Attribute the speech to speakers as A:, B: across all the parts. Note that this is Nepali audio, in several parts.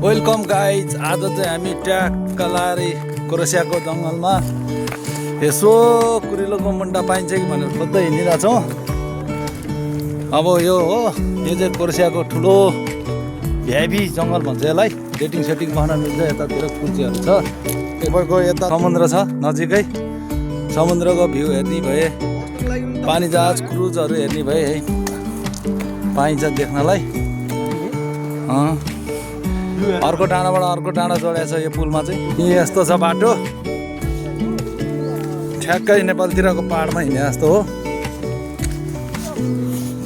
A: Welcome guys. आज चाहिँ हामी ट्याक्क लारी कोरसियाको जङ्गलमा यसो कुरिलोको मुन्टा पाइन्छ कि भनेर खोज्दै हिँडिरहेछौँ। अब यो हो, यो चाहिँ कोरसियाको ठुलो भ्याबी जङ्गल भन्छ यसलाई। डेटिङ सेटिङ गर्न मिल्छ। यतातिर कुर्चीहरू छ, तपाईँको यता समुद्र छ नजिकै। समुद्रको भ्यू हेर्ने भए, पानी जहाज क्रुजहरू हेर्ने भए है पाइन्छ देख्नलाई। अर्को डाँडाबाट अर्को डाँडा जोडेको छ यो पुलमा चाहिँ। यस्तो छ बाटो, ठ्याक्कै नेपालतिरको पाहाडमा हिँडे जस्तो हो।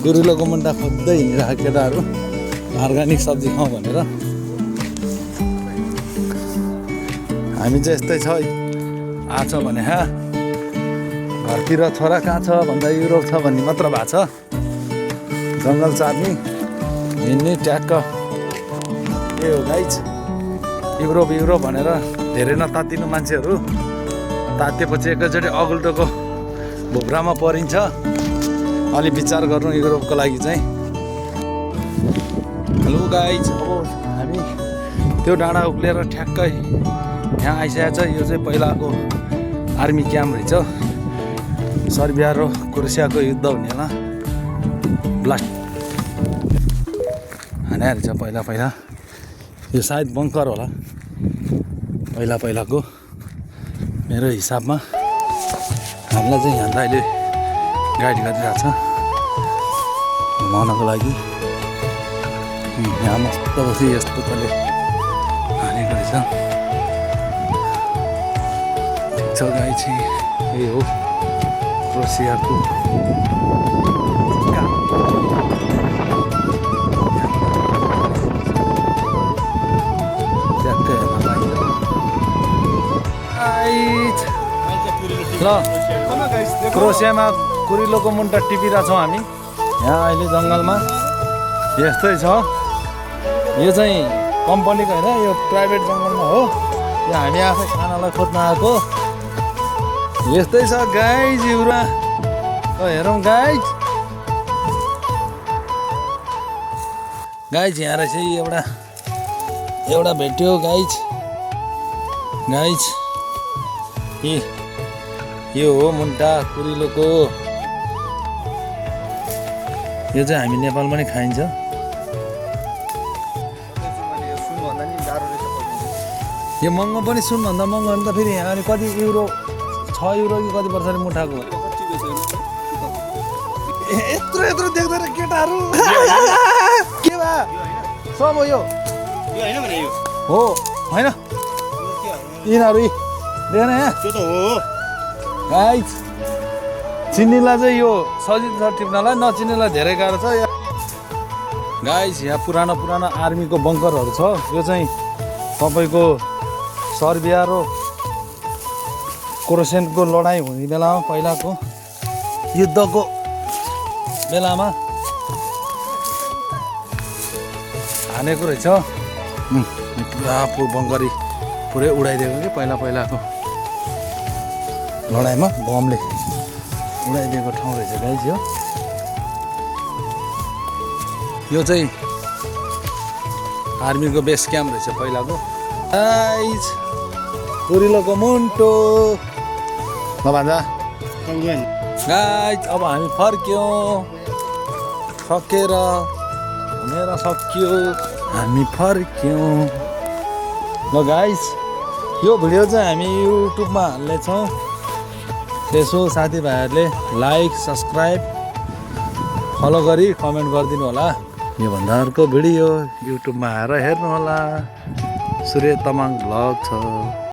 A: कुरिलोको मुन्टा खोज्दै हिँडिरहेको केटाहरू, अर्ग्यानिक सब्जी खाउँ भनेर। हामी चाहिँ यस्तै छ, आछ भने घरतिर छोरा कहाँ छ भन्दा युरोप छ भन्ने मात्र भएको छ। जङ्गल चार्ने हिँड्ने ट्याक्क ए हो गाइज। युरोप युरोप भनेर धेरै नतातिनु मान्छेहरू, तातेपछि एकैचोटि अगुल्टोको भुब्रामा परिन्छ। अलि विचार गर्नु युरोपको लागि चाहिँ। हेलो गाइज, अब हामी त्यो डाँडा उक्लिएर ठ्याक्कै यहाँ आइसकेको छ। यो चाहिँ पहिलाको आर्मी क्याम्प रहेछ। सर्बिया र क्रोएसियाको युद्ध हुने होला, ब्लास्ट हाने रहेछ पहिला पहिला। यो सायद बङ्कर होला पहिला पहिलाको मेरो हिसाबमा। हामीलाई चाहिँ यहाँ अहिले गाइड गरिरहेको छ घुमाउनको लागि। यहाँ मस्त बसी यस्तो तले हानेको रहेछ। ठिक छ गाई चाहिँ यही हो क्रोएसियाको। ल क्रोएसियामा कुरिलोको मुन्टा टिपिरहेछौँ हामी यहाँ अहिले जङ्गलमा। यस्तै छ, यो चाहिँ कम्पनीको होइन, यो प्राइभेट जङ्गलमा हो। यहाँ हामी आफै खानालाई खोज्न आएको। यस्तै छ गाइज युरा। हेरौँ गाइज, गाइज यहाँ रहेछ एउटा भेट्यो गाइज। गाइज यो हो मुन्टा कुरिलोको। यो चाहिँ हामी नेपालमा नै खाइन्छ। यो महँगो पनि, सुनभन्दा महँगो भने त फेरि यहाँ कति युरो, 6 युरो कि कति वर्षले मुठाको। यत्रो यत्रो देख्दैन केटाहरू के भा सब हो यो हो होइन। यिनीहरू देखेन यहाँ गाइज। चिन्नेलाई चाहिँ यो सजिलो छ टिप्नलाई, नचिन्नेलाई धेरै गाह्रो छ। गाइज यहाँ पुरानो पुरानो आर्मीको बङ्करहरू छ। यो चाहिँ तपाईँको सर्बिया र क्रोएसियाको लडाइँ हुने बेलामा, पहिलाको युद्धको बेलामा हानेको रहेछ। पुरा बङ्करी पुरै उडाइदिएको कि पहिलाको लडाइँमा बमले उडाइदिएको ठाउँ रहेछ गाइज। यो चाहिँ आर्मीको बेस क्याम्प रहेछ पहिलाको। गाइज कुरिलोको मुन्टो नभान्जा गाइज। अब हामी फर्क्यौँ, सकेर घुमेर सक्यो, हामी फर्क्यौँ। ल गाइज, यो भिडियो चाहिँ हामी युट्युबमा हाल्नेछौँ। त्यसो साथीभाइहरूले लाइक, सब्सक्राइब, फलो गरी कमेन्ट गरिदिनु होला। योभन्दा अर्को भिडियो युट्युबमा आएर हेर्नु होला। सूर्य तामाङ भ्लग छ।